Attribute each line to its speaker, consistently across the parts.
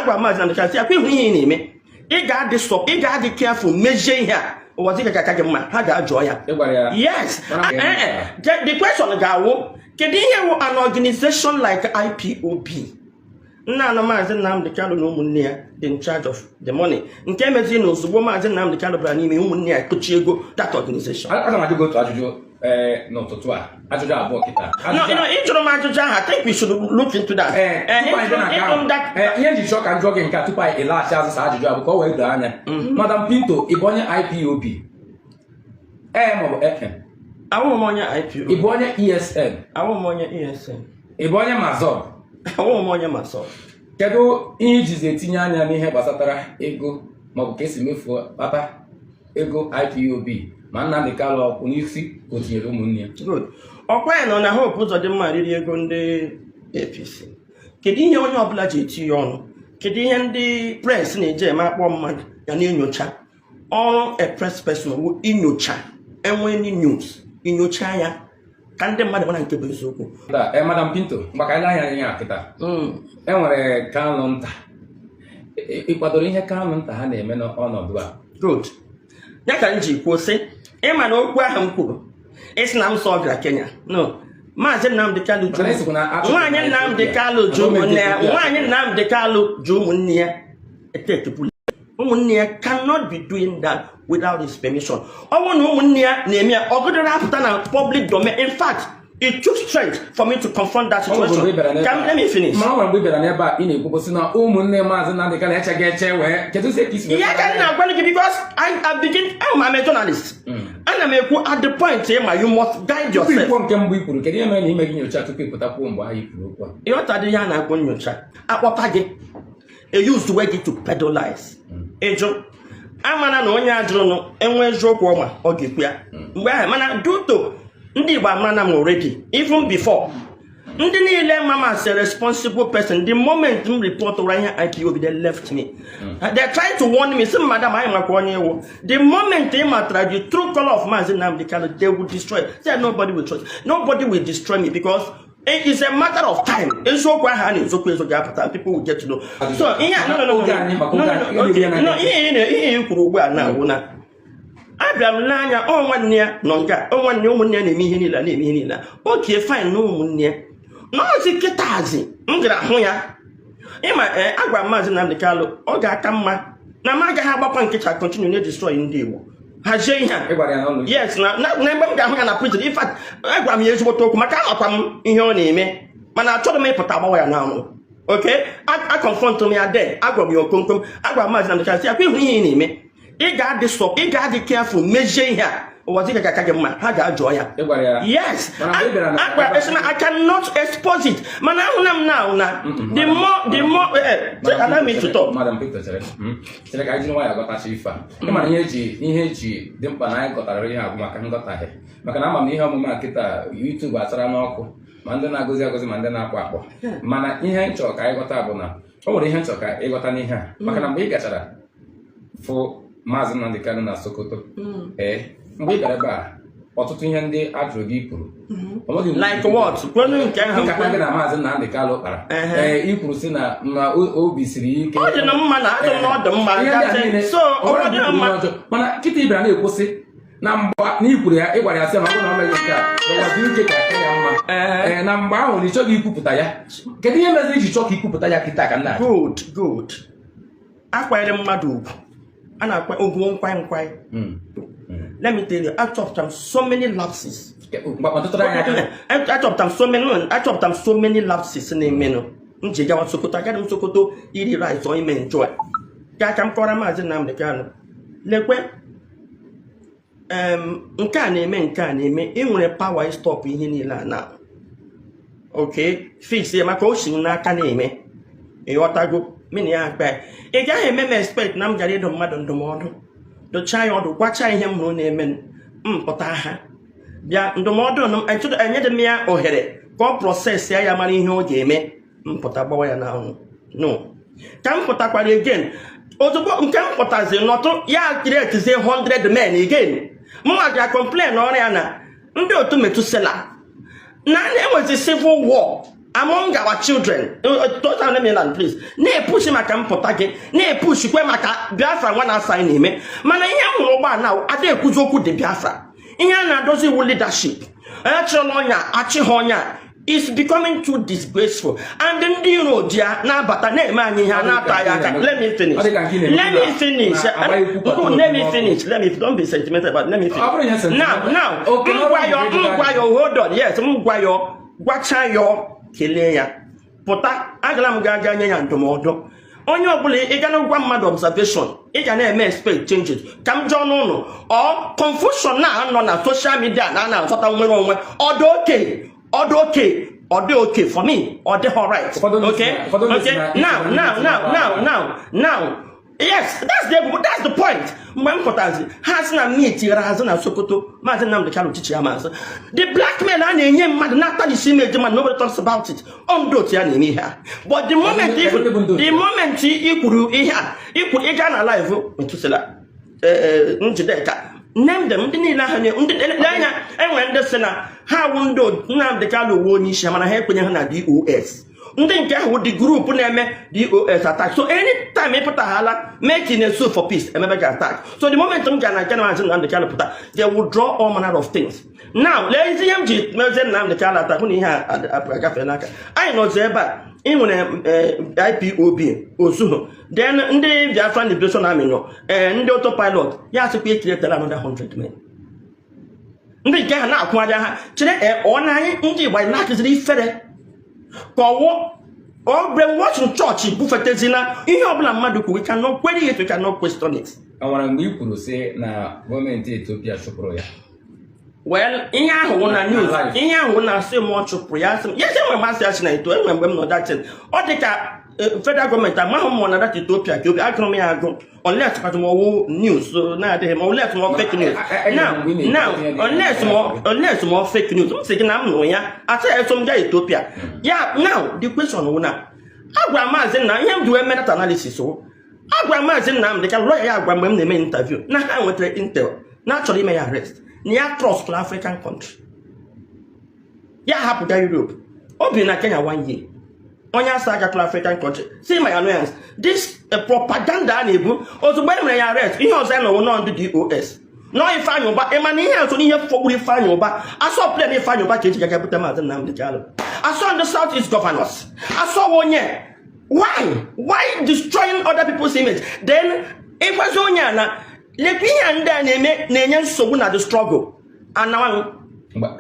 Speaker 1: agwa maazị Nnamdi Kanu akwa ihu ihe na-eme ị ga-adị careful mezie ihe a ụwa dịka ka gị mma ha ga-ajụ ya yes the question ga-awụ kedu ihe wụ an organization like IPOB nna anọ maazị Nnamdi Kanu na ụmụnne ya dị in charge of the money nke mezi na ozugbo maazị Nnamdi Kanu bara n'ime ụmụnne ya kpuchi ego that organization
Speaker 2: aga m ajụ otu ajụjụ n'ụtụtụ a ajụjụ abụọ kịta
Speaker 1: ị jụrụ m ajụjụ ahụ I think we should look into that
Speaker 2: ihe nji chọọ ka m jụọ gị nke a tupu anyị laghachi azụ sa ajụjụ abụ ka ọ wee doo anya Madam Pinto ị bụ onye IPOB maọbụ FM
Speaker 1: awụ m onye IPOB
Speaker 2: ị bụ onye ESN
Speaker 1: awụ m onye ESN
Speaker 2: ị bụ onye Mazọb
Speaker 1: awụ m onye Mazọb
Speaker 2: kedu ihe ijizi etinye anya n'ihe gbasatara ego maọbụ ka esi mefuo kpata ego IPOB ma Nnamdi Kanu ọkwụ n'isi o tinyere ụmụnne ya
Speaker 1: ọkwa ya nọ na Hope Uzodimma riri ego ndị APC kedu ihe onye ọbụla ji eti ya ọnụ kedu ihe ndị press na-eje eme akpọ mmadụ ya na-enyocha ọrụ a press person wụ inyocha enwe ndị news inyocha ya ka ndị mmadụ mana nke bụ eziokwu
Speaker 2: Madam Pinto maka ile anya ya kịta enwere Kanu nta ị kwadoro ihe Kanu nta ha na-eme n'ọnọdụ a
Speaker 1: good ya ka m ji kwuo sị ịma na okwu ahụ m kwuru isi na m sọ bịara Kenya no maazị Nnamdi Kanu nwaanyị Nnamdi Kanu ji ụmụnne ya nwaanyị Nnamdi Kanu ji ụmụnne ya etetipụla ụmụnne ya cannot be doing that without his permission ọ bụrụ na ụmụnne ya na-eme ya ọ gụdịrị apụta na public domain in fact it took strength for me to confront that situation. Let me finish.
Speaker 2: Ma ọ bịara n'ebe a ị na-ekwu sị na ụmụnne maazị Nnamdi Kanu echeghị eche wee kedu isi isi
Speaker 1: ya ka m na-agwa gị because I'm a journalist. Ana m ekwu at the point you must guide yourself.
Speaker 2: Ikwu nke mbụ ikwuru kedu ihe mere na ime gị nyocha tupu ịpụtakwuo mgbe anyị kwuru okwu a
Speaker 1: ịghọtadị ihe a na-akpọ nyocha akpọta gị use the way to pedalize ịjụ amana na onye ajụrụ enwe eziokwu ọma ọ ga-ekwu ya mgbe ahụ mana duto ndị Igbo amana m already even before ndị niile mama as a responsible person the moment m report over here IPOB they left me they tried to warn me say madam I am onye ewu the moment they mattered the true color of Maazị Nnamdi Kanu they will destroy say nobody will destroy me because it is a matter of time. Eziokwu aha na eziokwu apụta people will get to know. So ihe kwuru ugbu a na-awụ na abịa m n'anya nwanne ya nọ nga nwanne ụmụnne ya na-eme ihe niile oke fine na ụmụnne ya n'ozi kịtazi m gara hụ ya ịma agwa Maazị Nnamdi Kanu ọ ga-aka mma na m agaghị agbakwa nkịta continue na destroy ndị Igbo hazie ihe yes na ebe m ga-ahụ ya na prison in fact agwa m ya ezigbote okwu maka amakwa m ihe ọ na-eme mana achọrọ m ịpụta agbawa ya n'anwụ okay a confront m ya de agwa m ya okomkom agwa Maazị Nnamdi Kanu akwa ihu ihe na-eme ị ga-adị careful mezie ihe a ụwa dịka ka gị mma ha ga-ajụ ya yes I cannot expose it mana ahụna m na the more allow me to talk.
Speaker 2: Madam Pinto chere ka anyị jiri nwayọ agọtachi ife a ịmana ihe eji dị mkpa na anyị gọtara ihe abụ maka nghọtahie maka na ama m ihe ọmụma a kịta YouTube asara n'ọkụ ma ndị na-agọzi agọzi ma ndị na-akpọ akpọ mana ihe nchọ ka anyị ghọta bụ na o nwere ihe nchọ ka ịghọta n'ihe a maka na mgbe ị gachara fụ Maazị Nnamdi Kanu na Sokoto mgbe ị gara ebe a ọtụtụ ihe ndị ajụrụ gị kwuru
Speaker 1: like what
Speaker 2: nkata gị na Maazị Nnamdi Kanu kpara i kwuru sị na obi siri ike
Speaker 1: ọ dị na mma na adị n'ọdụ mma
Speaker 2: mana kịta ị bịara na-ekwusị na mgba na ikwuru ya ịgwara ya sị ma ọ bụrụ na o meghị nke a ụwa dị ike ka aka ya mma na mgbe ahụ na ị chọghị ikwupụta ya kedu ihe meziri iji chọọ ka ikwupụta ya kịta ka nna
Speaker 1: good akwanyere mmadụ ugwu a na-akwa ugwu nkwanye let me tell you I chopped so many lapses I chopped so many lapses na-emenụ m ji gawa Sokoto agaghị m Sokoto iri rice or ime enjoy ka m kọrọ Maazị Nnamdi Kanu lekwe nke a na-eme ị nwere power stop ihe niile a na okay fix ya maka o si n'aka na-eme ịghọtago mini ya akpa ị gaghị eme m expect na m gara ịdụ mmadụ ndụmọdụ docha ya ọdụ gwacha ihe m hụrụ na-eme mpụta ha bịa ndụmọdụ enyedị m ya ohere ka ọ proses ya mara ihe ọ ga-eme mpụta gbawa ya n'anwụ no ka m pụtakwara again ozugbo nke m pụtazi nọtụ ya kiretizie 100 men again mụnwa ga complain ọrụ ya na ndị otu Metusela na enwezi civil war among our children. Total let me land, please. Na-epush maka mpụta gị, na-epush kwe maka Biafra nwa na-assign ime. Mana ihe m hụrụ ugbu now, ada ekwuzi okwu dị Biafra. Ihe a na-adozi iwu leadership. It's becoming too disgraceful. And then the let me finish. Don't be sentimental, but let me finish. Now, hold on. Yes, Pota, Aglam Gaga and Tomodo. On your bully, it can one mad observation. It can expect changes. Come John or confusion now on social media now, or they okay for me, or they all right. Okay. Now. Yes, that's the point. The blackmail nobody talks about it. But the moment he could alive name them and when the sinner how would now the Carlo won Shamana help when you have DOS. With the group name DOS attack. So anytime I put a hala, making a suit for peace, and attack. So the moment and the Calipota, they will draw all manner of things. Now, ladies and gentlemen, the Calata, who had I know Zeba, in IPOB, Osuno. Then they are finding the person and the autopilot. Yes, to pay another 100 men. They can now acquire today or nine, indeed, by not easily fed. Or brainwashing church, Buffetezina, in your Maduku, we cannot query it, we cannot question it.
Speaker 2: I want to say now, women to Ethiopia Shoproya.
Speaker 1: Well, in your news, in your say more to prayer. Yes, I must say, to remember that. Or the federal government, I'm one that Ethiopia, I come here, unless more news, so now they have unless more fake news. Now, unless more fake news, I'm saying I'm no, yeah, I say some guy Ethiopia. Yeah, now the question, Una, Abraham is in now, you do a meta analysis, so Abraham is in now, they can lawyer Abraham the main interview. Now I want to intel, naturally may arrest. Near trust to African country. Yeah, happy to Europe. Obina Kenya 1 year. On your saga to African country. See my annoyance. This propaganda enable also when they arrest. You know, no one on the DOS. No, if I know, but Emmanuel has only here for we find you back. I saw plenty of find you back in the I saw the Southeast governors. I saw 1 year. Why destroying other people's image? Then it was on yana. Let me and then so we the struggle. And now,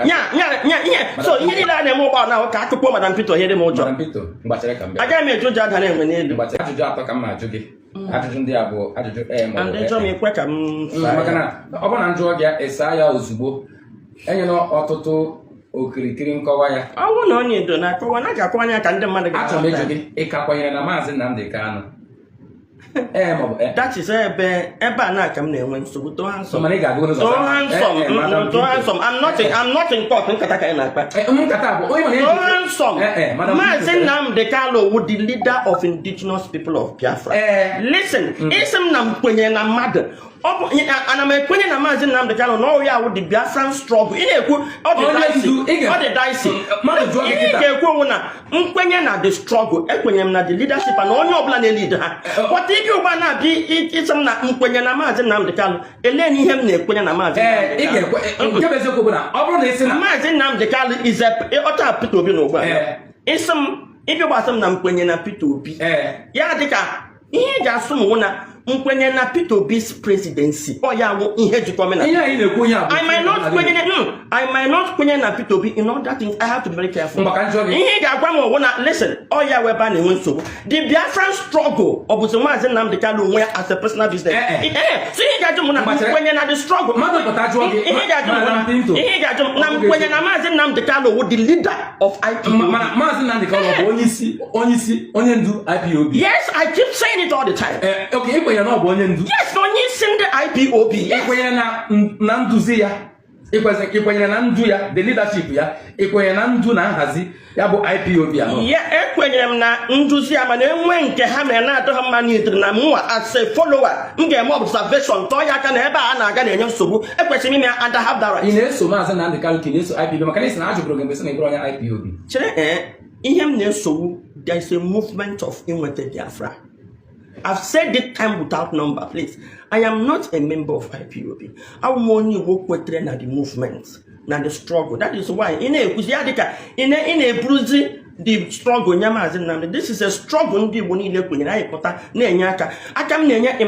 Speaker 1: yeah. So you need to know about now. Can't put Madame Pito here the mojo. I can't make you judge her name when you but I to come out to get. I don't diabo. I don't and they told me quick. Open and Georgia, Esaya Uzubo, and you know, Otto. Okirikiri nkọwa ya. Awụ na onye do na akọwa na ga kwanya ka ndị mmadụ
Speaker 2: ga-achọ mejo gị ịkakwanyere na Maazị Nnamdi Kanu.
Speaker 1: That is ebe a na-aka m na-enwe nsogbu to handsome.
Speaker 2: So many ga-agụ n'ụzọ.
Speaker 1: To handsome. I'm not in court nkata ka ị na-akpa.
Speaker 2: Nkata bụ onye
Speaker 1: to handsome. Maazị Nnamdi Kanu would the leader of indigenous people of Biafra. Listen, isim na mkwenye na mmadụ. And I'm a queen and a man in the Kanu, no, yeah, with the Biafran struggle. In a good, all the dicey. Mkwenya the struggle, Equenyam, the leadership, and all your plan leader. What if you wanna be it's some Mkwenya Namazin Nam the Kanu, Eleni him, Equenyam Namazin. Mazin Nam the Kanu is a Pitobino. It's some, if you want some Namquenya Pitobi. Yadika, he just some one. Mkwenye na Peter Obi's presidency. Oh yeah, I might not kwenye na Peter Obi in all that things. I have to be very careful. Listen. Oh yeah, we're banning so the Biafran struggle of Buzumazen Nnamdi Kanu where as a personal business. So he got kwenye na the struggle. Kwenye na Mazen Nnamdi Kanu with the leader of IPOB.
Speaker 2: Mazen Nnamdi Kanu onyendu IPOB.
Speaker 1: Yes, I keep saying it all the time.
Speaker 2: Okay.
Speaker 1: Yes, no you send the IPOB.
Speaker 2: Ikwenye na nduzi ya. Ikwenye na ndu ya, the leadership ya. Ikwenye na ndu na nhazi ya bụ IPOB ya.
Speaker 1: Yeah, ekwenye na nduzi ya mana enwe nke ha na ato ha manitri na mwa as a follower. Nge mo observation to ya ka na ebe a na-aga na-enye nsogbu. Ekwesị m ime and I have that right.
Speaker 2: Ị na-eso Maazị Nnamdi Kanu ka na-eso IPOB maka na isi na ajụburu gị mgbe sị na ịbụrụ onye IPOB.
Speaker 1: Chere there is a movement of Inwete Biafra. I've said it time without number, please. I am not a member of IPOB. I will only work with the movement, not the struggle. That is why in a the struggle. This is a struggle. In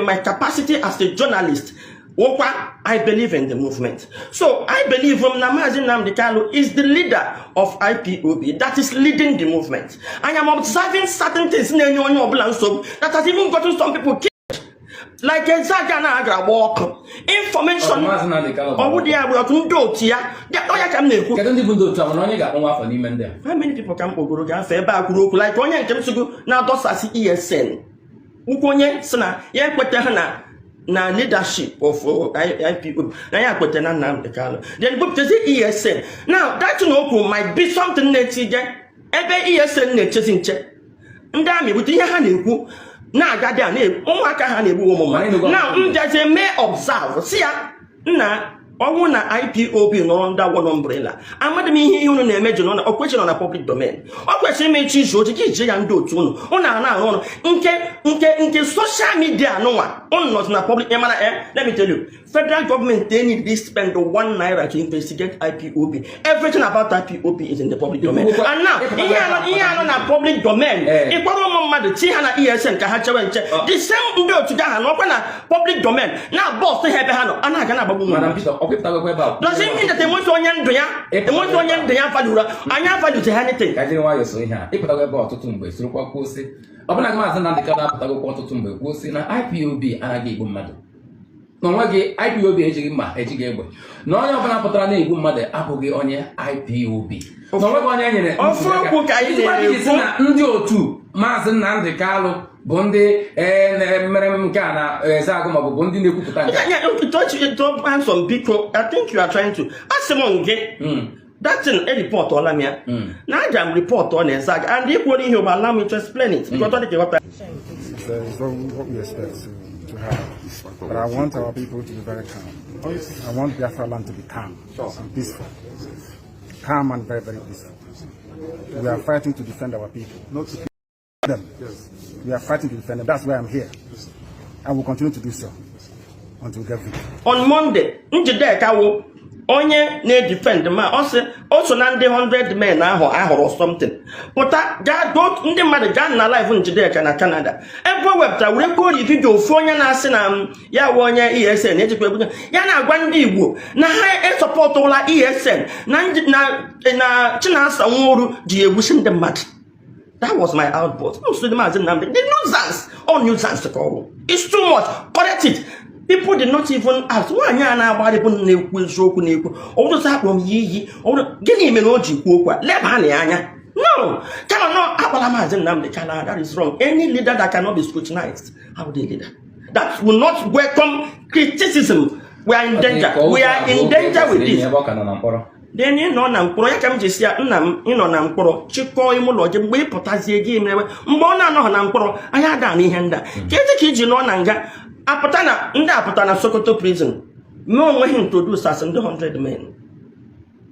Speaker 1: my capacity as a journalist, I believe in the movement. So I believe Namazi Nnamdi Kanu is the leader of IPOB that is leading the movement. I am observing certain things that has even gotten some people killed. Like Zagana Agra walk information. How many people come Ogoroga Feba Group like Onya Kemsugu now does as ESN? Ukonye Sana Yakwetana. Na leadership of IPOB. Then go to the ESN. Now that might be something that ESN natures in check. And I mean, with the hand now got their name. Now there's a may observe. See now. IPOB no under one umbrella. I'm not me here on imagine on a question on a public domain. Or question may choose to get and do to no. Nke social media no one. Not na public. Let me tell you, federal government they need to spend 1 naira to investigate IPOB. Everything about IPOB is in the public domain. And now, here on a public domain. If one man the Tihana ESN the same do to a public domain. Now boss to have a and I can have does it mean that they want to value? I have value to anything.
Speaker 2: I didn't want you so here. If I were about to Tumbe, through what was it? Upon a mass and the Kanapago to Tumbe was in an IPOB and I gave mother. No, IPOB educable. No, you're going to put on a good mother, Apple on your IPOB. No, what one two, Mazen and the Carlo. Bondi and Meremkana, Zagoma, Bondi, to answer people. I think you are trying to ask someone get that's a report on Lamia. Now I'm report on a Zag, and equally you allow me to explain it because what
Speaker 3: we expect to have. But I want our people to be very calm. I want Biafra land to be calm and peaceful. Calm and very, very peaceful. We are fighting to defend our people, not to them. Yes. We are fighting to defend them. That's why I'm here. I will continue to do so until we get victory.
Speaker 1: On Monday, onye na defend ma also na ndị 100 men ahụ or something. But that don't ndị mmadụ ga na live Njideka na Canada. Ebe webta were ko video ofu onye na asị na ya wo onye ESN ejikwa ebuja. Ya na agwa ndị Igbo na ha support ụla ESN na Chinasa Nworu ji egbusi ndị mmadụ. That was my outburst. The nuisance, all nuisance to call. It's too much. Correct it. People did not even ask. Why are you about it? All those happen ye, or get him an OG. No, cannot that is wrong. Any leader that cannot be scrutinized, how would they leader? That will not welcome criticism. We are in danger. We are in danger with this. Then you know na mkporo ya kam jesi ya nnam ino na mkporo chiko imulo je mgbe iputazie gi mewe mgbe ona no na mkporo anya da na ihe nda kete ki ji no na nga apụta na Sokoto prison me onwe him introduce as 100 men.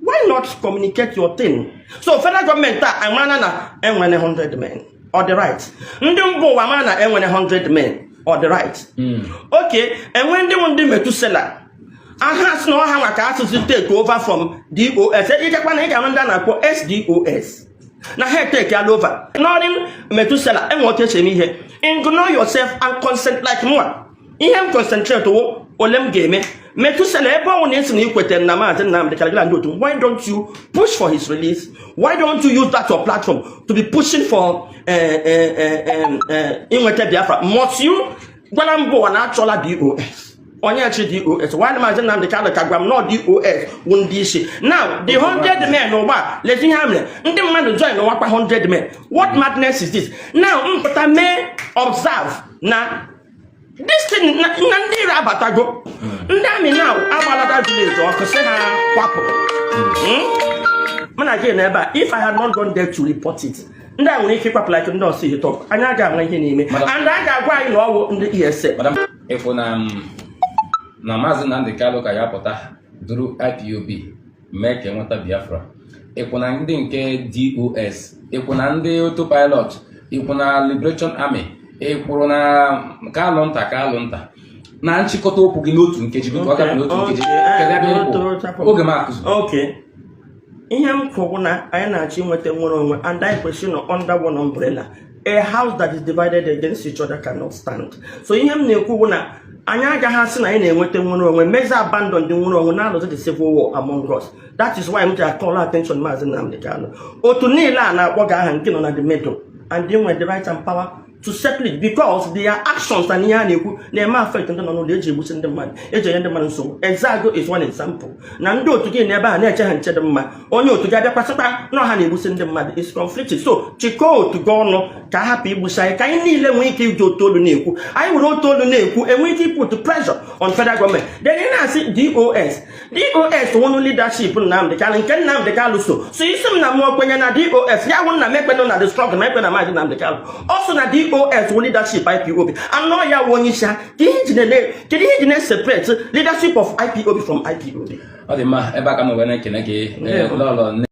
Speaker 1: Why not communicate your thing? So federal government amana na enwene 100 men or the right ndị mbo amana na enwene 100 men or the right okay enwe ndị Metusela and has no how to take over from DOS. SDOS. Now here take over. Nothing Metusela and what you say here. Ignore yourself and consent like more. In him concentrate to Olem game. Metusela why don't you push for his release? Why don't you use that your platform to be pushing for Inwete Biafra? Must you Gwalambo and actual DOS? Onye DOS. Why am I saying the kind of not DOS? Now, the 100 men or what? Let's see how many. The man join 100 men. What madness is this? Now, but I may observe now. This thing, Nandi Rabatago. Ndami now, Abalata village or Kosena Kwapo. If I had not gone there to report it, then we keep up like don't see it talk. And I got my name. And I got why you know in the ESA.
Speaker 2: If na Mazen and the Kalo Kayapota through IPOB make a Biafra. ịkwụ na ndị nke DOS, ịkwụ na ndị autopilot, ịkwụ na Liberation Army, ịkwụrụ na Kalụ Nta na nchịkọta okwu gị n'otu nkeji biko ọ gafere n'otu nkeji oge m akụzi.
Speaker 1: Okay. Ihe m kwuru na anyị na-achọ inweta nwere onwe and anyị kwesịrị nọ under one umbrella. A house that is divided against each other cannot stand. So ihe m na-ekwu bụ na anyị agaghị asị na anyị na-enweta nwere onwe mezi abandon dị nwere onwe na-alụzi the civil war among us. That is why m ji call attention Maazị Nnamdi Kanu. Otu niile a na-akpọ gị aha nke nọ na the middle and they nwere the right and power to settle it because their actions and ihe a na-ekwu na-eme affect ndị nọ n'ụlọ eji egbusi ndị mmadụ eji enye ndị mmadụ nsogbu. Exago is one example. Na ndị otu gị n'ebe a na-eche ha nche dị mma onye otu gị abịakwasịkwa na ọha na-egbusi ndị mmadụ is conflicted. So chịkọọ otu gị ọnụ ka hapụ igbusi anyị ka anyị niile nwee ike iji otu olu na-ekwu. Anyị were otu olu na-ekwu enwee ike put pressure on federal government. Then ị na-asị DOS nwụnụ leadership Nnamdi Kanu nke Nnamdi Kanu so isi m na mụọ kwenye na DOS ya wụ na mekpenụ na the struggle ma ekpe na Maazị Nnamdi Kanu ọ sị na DOS wụ leadership IPOB anọ ya wụ onye isi ha kedu ihe ji na-separate leadership of IPOB from IPOB.
Speaker 2: Ọ dị mma ebe aka m wee na-ekene gị lọlọ